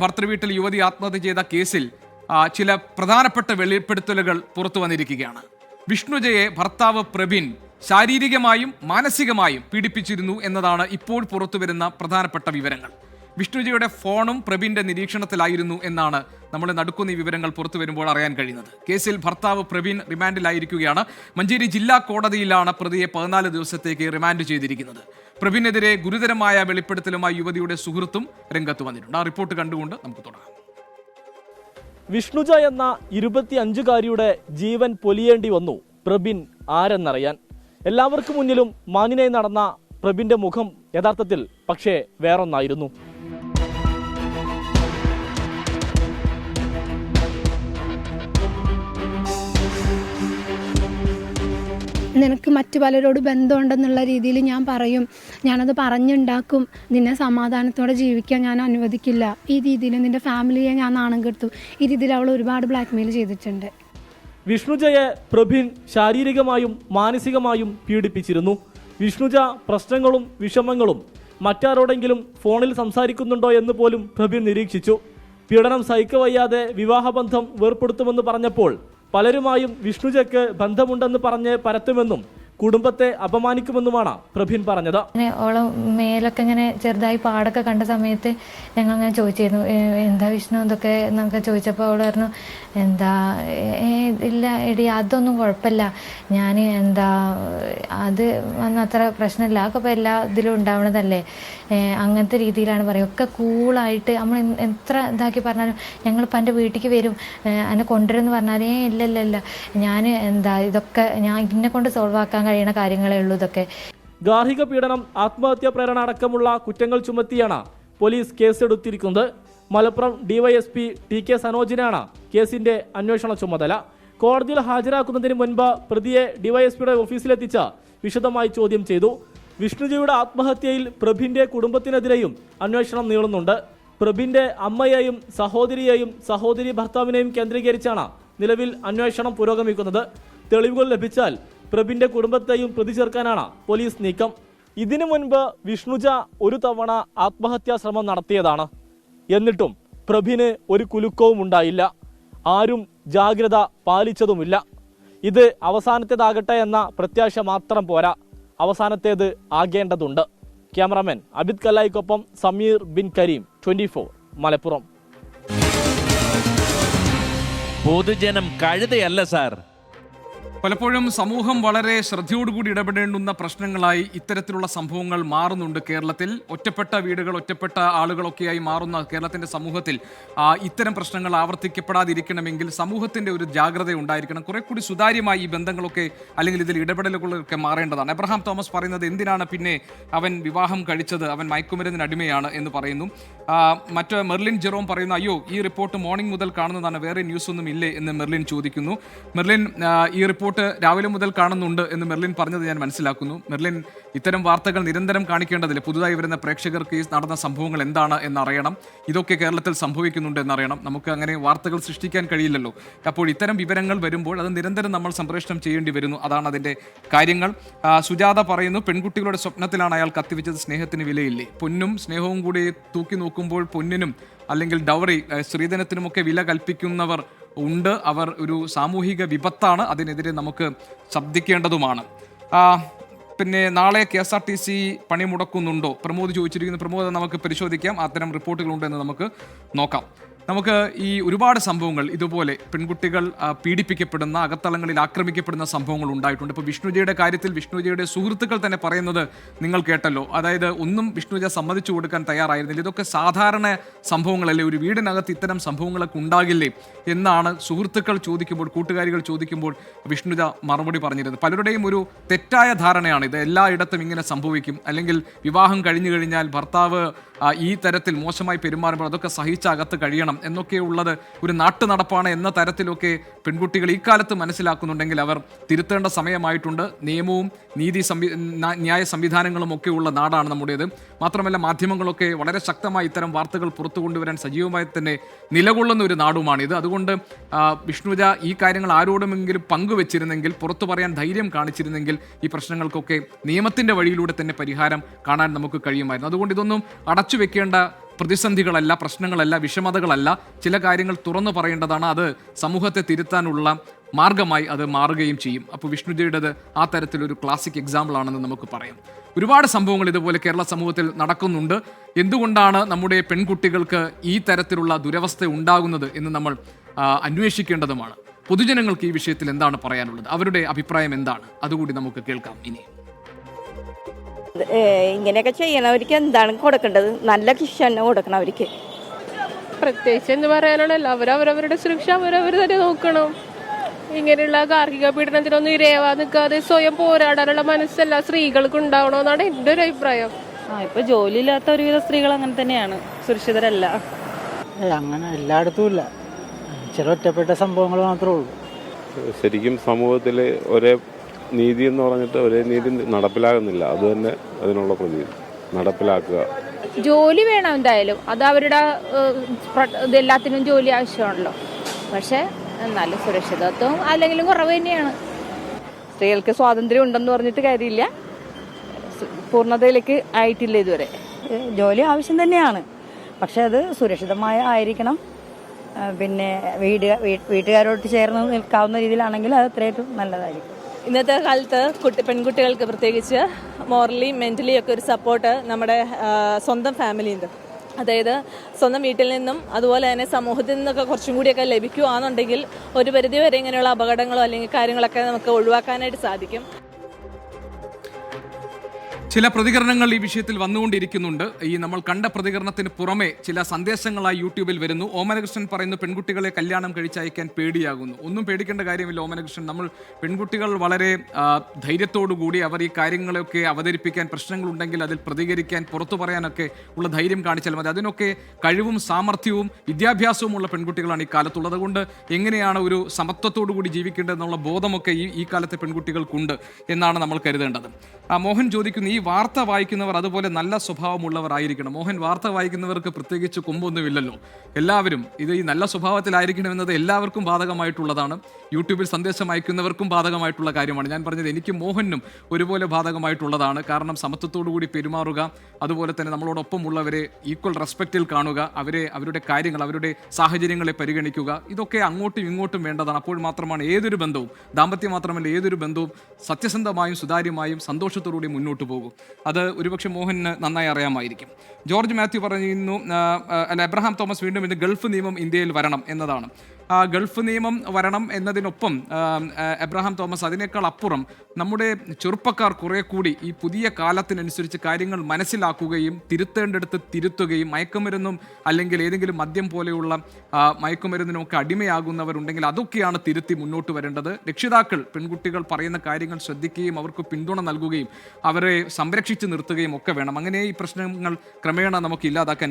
ഭർത്തൃവീട്ടിൽ യുവതി ആത്മഹത്യ ചെയ്ത കേസിൽ ചില പ്രധാനപ്പെട്ട വെളിപ്പെടുത്തലുകൾ പുറത്തു വന്നിരിക്കുകയാണ്. വിഷ്ണുജയെ ഭർത്താവ് പ്രബിൻ ശാരീരികമായും മാനസികമായും പീഡിപ്പിച്ചിരുന്നു എന്നതാണ് ഇപ്പോൾ പുറത്തുവരുന്ന പ്രധാനപ്പെട്ട വിവരങ്ങൾ. വിഷ്ണുജയുടെ ഫോണും പ്രബിന്റെ നിരീക്ഷണത്തിലായിരുന്നു എന്നാണ് നമ്മൾ നടുക്കുന്ന ഈ വിവരങ്ങൾ പുറത്തു വരുമ്പോൾ അറിയാൻ കഴിയുന്നത്. കേസിൽ ഭർത്താവ് പ്രബിൻ റിമാൻഡിലായിരിക്കുകയാണ്. മഞ്ചേരി ജില്ലാ കോടതിയിലാണ് പ്രതിയെ 14 ദിവസത്തേക്ക് റിമാൻഡ് ചെയ്തിരിക്കുന്നത്. പ്രബിനെതിരെ ഗുരുതരമായ വെളിപ്പെടുത്തലുമായി യുവതിയുടെ സുഹൃത്തും രംഗത്ത് വന്നിട്ടുണ്ട്. ആ റിപ്പോർട്ട് കണ്ടുകൊണ്ട് നമുക്ക് തുടങ്ങാം. വിഷ്ണുജ എന്ന 25-കാരിയുടെ ജീവൻ പൊലിയേണ്ടി വന്നു പ്രബിൻ ആരെന്നറിയാൻ. എല്ലാവർക്കും മുന്നിലും മാന്യനായി നടന്ന പ്രബിന്റെ മുഖം യഥാർത്ഥത്തിൽ പക്ഷേ വേറൊന്നായിരുന്നു. നിനക്ക് മറ്റു പലരോട് ബന്ധമുണ്ടെന്നുള്ള രീതിയിൽ ഞാൻ പറയും, ഞാനത് പറഞ്ഞുണ്ടാക്കും, നിന്നെ സമാധാനത്തോടെ ജീവിക്കാൻ ഞാൻ അനുവദിക്കില്ല, ഈ രീതിയിൽ നിന്റെ ഫാമിലിയെ ഞാൻ നാണം കെടുത്തു, ഈ രീതിയിൽ അവൾ ഒരുപാട് ബ്ലാക്ക്മെയിൽ ചെയ്തിട്ടുണ്ട്. വിഷ്ണുജയെ പ്രബിൻ ശാരീരികമായും മാനസികമായും പീഡിപ്പിച്ചിരുന്നു. വിഷ്ണുജ പ്രശ്നങ്ങളും വിഷമങ്ങളും മറ്റാരോടെങ്കിലും ഫോണിൽ സംസാരിക്കുന്നുണ്ടോ എന്ന് പോലും പ്രബിൻ നിരീക്ഷിച്ചു. പീഡനം സഹിക്കവയ്യാതെ വിവാഹബന്ധം വേർപ്പെടുത്തുമെന്ന് പറഞ്ഞപ്പോൾ പലരുമായും വിഷ്ണുജയ്ക്ക് ബന്ധമുണ്ടെന്ന് പറഞ്ഞ് പരത്തുമെന്നും കുടുംബത്തെ അപമാനിക്കുമെന്നുമാണ് പ്രബിൻ പറഞ്ഞത്. ഓളം മേലൊക്കെ ഇങ്ങനെ ചെറുതായി പാടൊക്കെ കണ്ട സമയത്ത് ഞങ്ങൾ അങ്ങനെ ചോദിച്ചിരുന്നു, എന്താ വിഷ്ണു എന്തൊക്കെ എന്നൊക്കെ ചോദിച്ചപ്പോൾ അവൾ പറഞ്ഞു, എന്താ ഇല്ല എടി അതൊന്നും കുഴപ്പമില്ല, ഞാൻ അത് വന്ന അത്ര പ്രശ്നമില്ല, അതൊക്കെ ഇപ്പോൾ എല്ലാ ഇതിലും ഉണ്ടാവണതല്ലേ, അങ്ങനത്തെ രീതിയിലാണ് പറയും. ഒക്കെ കൂളായിട്ട് നമ്മൾ എത്ര ഇതാക്കി പറഞ്ഞാലും ഞങ്ങളിപ്പോൾ എൻ്റെ വീട്ടിലേക്ക് വരും, എന്നെ കൊണ്ടുവരുമെന്ന് പറഞ്ഞാൽ ഇല്ല ഞാൻ ഇതൊക്കെ ഞാൻ ഇതിനെ കൊണ്ട് സോൾവ് ആക്കാൻ കഴിയുന്ന കാര്യങ്ങളേ ഉള്ളൂ ഇതൊക്കെ. ഗാർഹിക പീഡനം, ആത്മഹത്യാ പ്രേരണ അടക്കമുള്ള കുറ്റങ്ങൾ ചുമത്തിയാണ് പോലീസ് കേസെടുത്തിരിക്കുന്നത്. മലപ്പുറം ഡിവൈഎസ്പി TK സനോജിനാണ് കേസിന്റെ അന്വേഷണ ചുമതല. കോടതിയിൽ ഹാജരാക്കുന്നതിന് മുൻപ് പ്രതിയെ ഡിവൈഎസ്പിയുടെ ഓഫീസിലെത്തിച്ച് വിശദമായി ചോദ്യം ചെയ്തു. വിഷ്ണുജയുടെ ആത്മഹത്യയിൽ പ്രബിന്റെ കുടുംബത്തിനെതിരെയും അന്വേഷണം നീളുന്നുണ്ട്. പ്രബിന്റെ അമ്മയെയും സഹോദരിയെയും സഹോദരി ഭർത്താവിനെയും കേന്ദ്രീകരിച്ചാണ് നിലവിൽ അന്വേഷണം പുരോഗമിക്കുന്നത്. തെളിവുകൾ ലഭിച്ചാൽ പ്രബിന്റെ കുടുംബത്തെയും പ്രതി ചേർക്കാനാണ് പോലീസ് നീക്കം. ഇതിനു മുൻപ് വിഷ്ണുജ ഒരു തവണ ആത്മഹത്യാ ശ്രമം നടത്തിയതാണ്. എന്നിട്ടും പ്രബിന് ഒരു കുലുക്കവും ഉണ്ടായില്ല. ആരും ജാഗ്രത പാലിച്ചതുമില്ല. ഇത് അവസാനത്തേതാകട്ടെ എന്ന പ്രത്യാശ മാത്രം പോരാ, അവസാനത്തേത് ആകേണ്ടതുണ്ട്. ക്യാമറാമാൻ അബിദ് കല്ലായിക്കൊപ്പം സമീർ ബിൻ കരീം, 24 മലപ്പുറം. പൊതുജനം കഴുതയല്ല സാർ. പലപ്പോഴും സമൂഹം വളരെ ശ്രദ്ധയോടുകൂടി ഇടപെടേണ്ടുന്ന പ്രശ്നങ്ങളായി ഇത്തരത്തിലുള്ള സംഭവങ്ങൾ മാറുന്നുണ്ട് കേരളത്തിൽ. ഒറ്റപ്പെട്ട വീടുകൾ, ഒറ്റപ്പെട്ട ആളുകളൊക്കെയായി മാറുന്ന കേരളത്തിൻ്റെ സമൂഹത്തിൽ ഇത്തരം പ്രശ്നങ്ങൾ ആവർത്തിക്കപ്പെടാതിരിക്കണമെങ്കിൽ സമൂഹത്തിൻ്റെ ഒരു ജാഗ്രത ഉണ്ടായിരിക്കണം. കുറെ കൂടി സുതാര്യമായി ഈ ബന്ധങ്ങളൊക്കെ അല്ലെങ്കിൽ ഇതിൽ ഇടപെടലുകളൊക്കെ മാറേണ്ടതാണ്. എബ്രഹാം തോമസ് പറയുന്നത്, എന്തിനാണ് പിന്നെ അവൻ വിവാഹം കഴിച്ചത്, അവൻ മയക്കുമരുന്നിന് അടിമയാണ് എന്ന് പറയുന്നു. മറ്റ് മെർലിൻ ജെറോം പറയുന്നു, അയ്യോ ഈ റിപ്പോർട്ട് മോർണിംഗ് മുതൽ കാണുന്നതാണ്, വേറെ ന്യൂസ് ഒന്നും ഇല്ലേ എന്ന് മെർലിൻ ചോദിക്കുന്നു. മെർലിൻ, ഈ റിപ്പോർട്ട് രാവിലെ മുതൽ കാണുന്നുണ്ട് എന്ന് മെർലിൻ പറഞ്ഞത് ഞാൻ മനസ്സിലാക്കുന്നു. മെർലിൻ, ഇത്തരം വാർത്തകൾ നിരന്തരം കാണിക്കേണ്ടതില്ല. പുതുതായി വരുന്ന പ്രേക്ഷകർക്ക് ഈ നടന്ന സംഭവങ്ങൾ എന്താണ് എന്നറിയണം, ഇതൊക്കെ കേരളത്തിൽ സംഭവിക്കുന്നുണ്ട് എന്നറിയണം. നമുക്ക് അങ്ങനെ വാർത്തകൾ സൃഷ്ടിക്കാൻ കഴിയില്ലല്ലോ. അപ്പോൾ ഇത്തരം വിവരങ്ങൾ വരുമ്പോൾ അത് നിരന്തരം നമ്മൾ സംപ്രേഷണം ചെയ്യേണ്ടി വരുന്നു. അതാണ് അതിൻ്റെ കാര്യങ്ങൾ. സുജാത പറയുന്നു, പെൺകുട്ടികളുടെ സ്വപ്നത്തിലാണ് അയാൾ കത്തിവെച്ചത്, സ്നേഹത്തിന് വിലയില്ലേ. പൊന്നും സ്നേഹവും കൂടി തൂക്കി നോക്കുമ്പോൾ പൊന്നിനും അല്ലെങ്കിൽ ഡൗറി സ്ത്രീധനത്തിനുമൊക്കെ വില കൽപ്പിക്കുന്നവർ ഉണ്ട്. അവർ ഒരു സാമൂഹിക വിപത്താണ്, അതിനെതിരെ നമുക്ക് ശബ്ദിക്കേണ്ടതുമാണ്. പിന്നെ നാളെ KSRTC പണി മുടക്കുന്നുണ്ടോ പ്രമോദ് ചോദിച്ചിരിക്കുന്നു. പ്രമോദ് നമുക്ക് പരിശോധിക്കാം, അത്തരം റിപ്പോർട്ടുകളുണ്ടെന്ന് നമുക്ക് നോക്കാം. നമുക്ക് ഈ ഒരുപാട് സംഭവങ്ങൾ ഇതുപോലെ പെൺകുട്ടികൾ പീഡിപ്പിക്കപ്പെടുന്ന, അകത്തളങ്ങളിൽ ആക്രമിക്കപ്പെടുന്ന സംഭവങ്ങൾ ഉണ്ടായിട്ടുണ്ട്. ഇപ്പോൾ വിഷ്ണുജയുടെ കാര്യത്തിൽ വിഷ്ണുജയുടെ സുഹൃത്തുക്കൾ തന്നെ പറയുന്നത് നിങ്ങൾ കേട്ടല്ലോ. അതായത് ഒന്നും വിഷ്ണുജ സമ്മതിച്ചു കൊടുക്കാൻ തയ്യാറായിരുന്നില്ല. ഇതൊക്കെ സാധാരണ സംഭവങ്ങളല്ലേ, ഒരു വീടിനകത്ത് ഇത്തരം സംഭവങ്ങളൊക്കെ ഉണ്ടാകില്ലേ എന്നാണ് സുഹൃത്തുക്കൾ ചോദിക്കുമ്പോൾ, കൂട്ടുകാരികൾ ചോദിക്കുമ്പോൾ വിഷ്ണുജ മറുപടി പറഞ്ഞിരുന്നത്. പലരുടെയും ഒരു തെറ്റായ ധാരണയാണ് ഇത് എല്ലായിടത്തും ഇങ്ങനെ സംഭവിക്കും, അല്ലെങ്കിൽ വിവാഹം കഴിഞ്ഞു കഴിഞ്ഞാൽ ഭർത്താവ് ഈ തരത്തിൽ മോശമായി പെരുമാറുമ്പോൾ അതൊക്കെ സഹിച്ച് അകത്ത് കഴിയണം എന്നൊക്കെ ഉള്ളത് ഒരു നാട്ടു നടപ്പാണ് എന്ന തരത്തിലൊക്കെ പെൺകുട്ടികൾ ഈ കാലത്ത് മനസ്സിലാക്കുന്നുണ്ടെങ്കിൽ അവർ തിരുത്തേണ്ട സമയമായിട്ടുണ്ട്. നിയമവും ന്യായ സംവിധാനങ്ങളും ഒക്കെ ഉള്ള നാടാണ് നമ്മുടേത്. മാത്രമല്ല മാധ്യമങ്ങളൊക്കെ വളരെ ശക്തമായി ഇത്തരം വാർത്തകൾ പുറത്തു കൊണ്ടുവരാൻ സജീവമായി തന്നെ നിലകൊള്ളുന്ന ഒരു നാടുമാണിത്. അതുകൊണ്ട് വിഷ്ണുജ ഈ കാര്യങ്ങൾ ആരോടുമെങ്കിലും പങ്കുവെച്ചിരുന്നെങ്കിൽ, പുറത്തു പറയാൻ ധൈര്യം കാണിച്ചിരുന്നെങ്കിൽ ഈ പ്രശ്നങ്ങൾക്കൊക്കെ നിയമത്തിൻ്റെ വഴിയിലൂടെ തന്നെ പരിഹാരം കാണാൻ നമുക്ക് കഴിയുമായിരുന്നു. അതുകൊണ്ട് ഇതൊന്നും അടച്ചു വെക്കേണ്ട പ്രതിസന്ധികളല്ല, പ്രശ്നങ്ങളല്ല, വിഷമതകളല്ല. ചില കാര്യങ്ങൾ തുറന്നു പറയേണ്ടതാണ്. അത് സമൂഹത്തെ തിരുത്താനുള്ള മാർഗമായി അത് മാറുകയും ചെയ്യും. അപ്പോൾ വിഷ്ണുജിയുടേത് ആ തരത്തിലൊരു ക്ലാസിക് എക്സാമ്പിൾ ആണെന്ന് നമുക്ക് പറയാം. ഒരുപാട് സംഭവങ്ങൾ ഇതുപോലെ കേരള സമൂഹത്തിൽ നടക്കുന്നുണ്ട്. എന്തുകൊണ്ടാണ് നമ്മുടെ പെൺകുട്ടികൾക്ക് ഈ തരത്തിലുള്ള ദുരവസ്ഥ ഉണ്ടാകുന്നത് എന്ന് നമ്മൾ അന്വേഷിക്കേണ്ടതുമാണ്. പൊതുജനങ്ങൾക്ക് ഈ വിഷയത്തിൽ എന്താണ് പറയാനുള്ളത്, അവരുടെ അഭിപ്രായം എന്താണ്, അതുകൂടി നമുക്ക് കേൾക്കാം ഇനി. ഇങ്ങനെയൊക്കെ ചെയ്യണവർക്ക് എന്താണ് കൊടുക്കേണ്ടത്? നല്ല ശിക്ഷ തന്നെ കൊടുക്കണം അവർക്ക്. പ്രത്യേകിച്ച് എന്ന് പറയാനാണല്ലോ, അവരവരുടെ സുരക്ഷ അവരവർ തന്നെ നോക്കണം. ഇങ്ങനെയുള്ള ഗാർഹിക പീഡനത്തിനൊന്നും ഇരയാവാൻ നിൽക്കാതെ സ്വയം പോരാടാനുള്ള മനസ്സല്ല സ്ത്രീകൾക്ക് ഉണ്ടാവണമെന്നാണ് എൻ്റെ ഒരു അഭിപ്രായം. ഇപ്പൊ ജോലിയില്ലാത്ത ഒരുവിധ സ്ത്രീകൾ അങ്ങനെ തന്നെയാണ്, സുരക്ഷിതരല്ല. അങ്ങനെ എല്ലായിടത്തും ഇല്ല, ചില ഒറ്റപ്പെട്ട സംഭവങ്ങൾ മാത്രമേ ഉള്ളൂ. ശരിക്കും സമൂഹത്തിൽ ഒരേ നീതി എന്ന് പറഞ്ഞിട്ട് ഒരേ നീതി നടപ്പിലാകുന്നില്ല. അത് തന്നെ അതിനുള്ള പ്രതി നടപ്പിലാക്കുക. ജോലി വേണം എന്തായാലും, അത് അവരുടെ ഇതെല്ലാത്തിനും ജോലി ആവശ്യമാണല്ലോ. പക്ഷെ എന്നാലും സുരക്ഷിതത്വം അല്ലെങ്കിലും കുറവ് തന്നെയാണ്. സ്ത്രീകൾക്ക് സ്വാതന്ത്ര്യം ഉണ്ടെന്ന് പറഞ്ഞിട്ട് കാര്യമില്ല, പൂർണ്ണതയിലേക്ക് ആയിട്ടില്ല ഇതുവരെ. ജോലി ആവശ്യം തന്നെയാണ്, പക്ഷെ അത് സുരക്ഷിതമായ ആയിരിക്കണം. പിന്നെ വീട്ടുകാരോട്ട് ചേർന്ന് നിൽക്കാവുന്ന രീതിയിലാണെങ്കിൽ അത് അത്രയും നല്ലതായിരിക്കും. ഇന്നത്തെ കാലത്ത് പെൺകുട്ടികൾക്ക് പ്രത്യേകിച്ച് മോറലി മെൻ്റലി ഒക്കെ ഒരു സപ്പോർട്ട് നമ്മുടെ സ്വന്തം ഫാമിലിയിൽ നിന്ന്, അതായത് സ്വന്തം വീട്ടിൽ നിന്നും അതുപോലെ തന്നെ സമൂഹത്തിൽ നിന്നൊക്കെ കുറച്ചും കൂടിയൊക്കെ ലഭിക്കുകയാണെന്നുണ്ടെങ്കിൽ ഒരു പരിധിവരെ ഇങ്ങനെയുള്ള അപകടങ്ങളോ അല്ലെങ്കിൽ കാര്യങ്ങളൊക്കെ നമുക്ക് ഒഴിവാക്കാനായിട്ട് സാധിക്കും. ചില പ്രതികരണങ്ങൾ ഈ വിഷയത്തിൽ വന്നുകൊണ്ടിരിക്കുന്നുണ്ട്. ഈ നമ്മൾ കണ്ട പ്രതികരണത്തിന് പുറമെ ചില സന്ദേശങ്ങളായി യൂട്യൂബിൽ വരുന്നു. ഓമനകൃഷ്ണൻ പറയുന്നു, പെൺകുട്ടികളെ കല്യാണം കഴിച്ചയക്കാൻ പേടിയാകുന്നു. ഒന്നും പേടിക്കേണ്ട കാര്യമില്ല ഓമനകൃഷ്ണൻ. നമ്മൾ പെൺകുട്ടികൾ വളരെ ധൈര്യത്തോടുകൂടി അവർ ഈ കാര്യങ്ങളൊക്കെ അവതരിപ്പിക്കാൻ, പ്രശ്നങ്ങളുണ്ടെങ്കിൽ അതിൽ പ്രതികരിക്കാൻ, പുറത്തു പറയാനൊക്കെ ഉള്ള ധൈര്യം കാണിച്ചാൽ മതി. അതിനൊക്കെ കഴിവും സാമർഥ്യവും വിദ്യാഭ്യാസവും ഉള്ള പെൺകുട്ടികളാണ് ഈ കാലത്തുള്ളത്. അതുകൊണ്ട് എങ്ങനെയാണ് ഒരു സമത്വത്തോടുകൂടി ജീവിക്കേണ്ടതെന്നുള്ള ബോധമൊക്കെ ഈ കാലത്തെ പെൺകുട്ടികൾക്കുണ്ട് എന്നാണ് നമ്മൾ കരുതേണ്ടത്. മോഹൻ ചോദിക്കുന്നു, ഈ വാർത്ത വായിക്കുന്നവർ അതുപോലെ നല്ല സ്വഭാവമുള്ളവർ ആയിരിക്കണം. മോഹൻ, വാർത്ത വായിക്കുന്നവർക്ക് പ്രത്യേകിച്ച് കൊമ്പൊന്നുമില്ലല്ലോ. എല്ലാവരും ഈ നല്ല സ്വഭാവത്തിലായിരിക്കണമെന്നത് എല്ലാവർക്കും ബാധകമായിട്ടുള്ളതാണ്. യൂട്യൂബിൽ സന്ദേശം അയക്കുന്നവർക്കും ബാധകമായിട്ടുള്ള കാര്യമാണ്. ഞാൻ പറഞ്ഞത് എനിക്കും മോഹനും ഒരുപോലെ ബാധകമായിട്ടുള്ളതാണ്. കാരണം സമത്വത്തോടുകൂടി പെരുമാറുക, അതുപോലെ തന്നെ നമ്മളോടൊപ്പം ഉള്ളവരെ ഈക്വൽ റെസ്പെക്റ്റിൽ കാണുക, അവരുടെ കാര്യങ്ങൾ, അവരുടെ സാഹചര്യങ്ങളെ പരിഗണിക്കുക, ഇതൊക്കെ അങ്ങോട്ടും ഇങ്ങോട്ടും വേണ്ടതാണ്. അപ്പോൾ മാത്രമാണ് ഏതൊരു ബന്ധവും, ദാമ്പത്യം മാത്രമല്ല ഏതൊരു ബന്ധവും സത്യസന്ധമായും സുതാര്യമായും സന്തോഷത്തോടുകൂടി മുന്നോട്ട് പോകും. അത് ഒരുപക്ഷെ മോഹന് നന്നായി അറിയാമായിരിക്കും. ജോർജ് മാത്യു പറയുന്നു, എബ്രഹാം തോമസ് വീണ്ടും ഇത് ഗൾഫ് നിയമം ഇന്ത്യയിൽ വരണം എന്നതാണ്. ഗൾഫ് നിയമം വരണം എന്നതിനൊപ്പം എബ്രഹാം തോമസ് അതിനേക്കാൾ അപ്പുറം നമ്മുടെ ചെറുപ്പക്കാർ കുറെ കൂടി ഈ പുതിയ കാലത്തിനനുസരിച്ച് കാര്യങ്ങൾ മനസ്സിലാക്കുകയും തിരുത്തേണ്ടടുത്ത് തിരുത്തുകയും മയക്കുമരുന്നും അല്ലെങ്കിൽ ഏതെങ്കിലും മദ്യം പോലെയുള്ള മയക്കുമരുന്നിനുമൊക്കെ അടിമയാകുന്നവരുണ്ടെങ്കിൽ അതൊക്കെയാണ് തിരുത്തി മുന്നോട്ട് വരേണ്ടത്. രക്ഷിതാക്കൾ പെൺകുട്ടികൾ പറയുന്ന കാര്യങ്ങൾ ശ്രദ്ധിക്കുകയും അവർക്ക് പിന്തുണ നൽകുകയും അവരെ സംരക്ഷിച്ച് നിർത്തുകയും ഒക്കെ വേണം. അങ്ങനെ ഈ പ്രശ്നങ്ങൾ ക്രമേണ നമുക്ക് ഇല്ലാതാക്കാൻ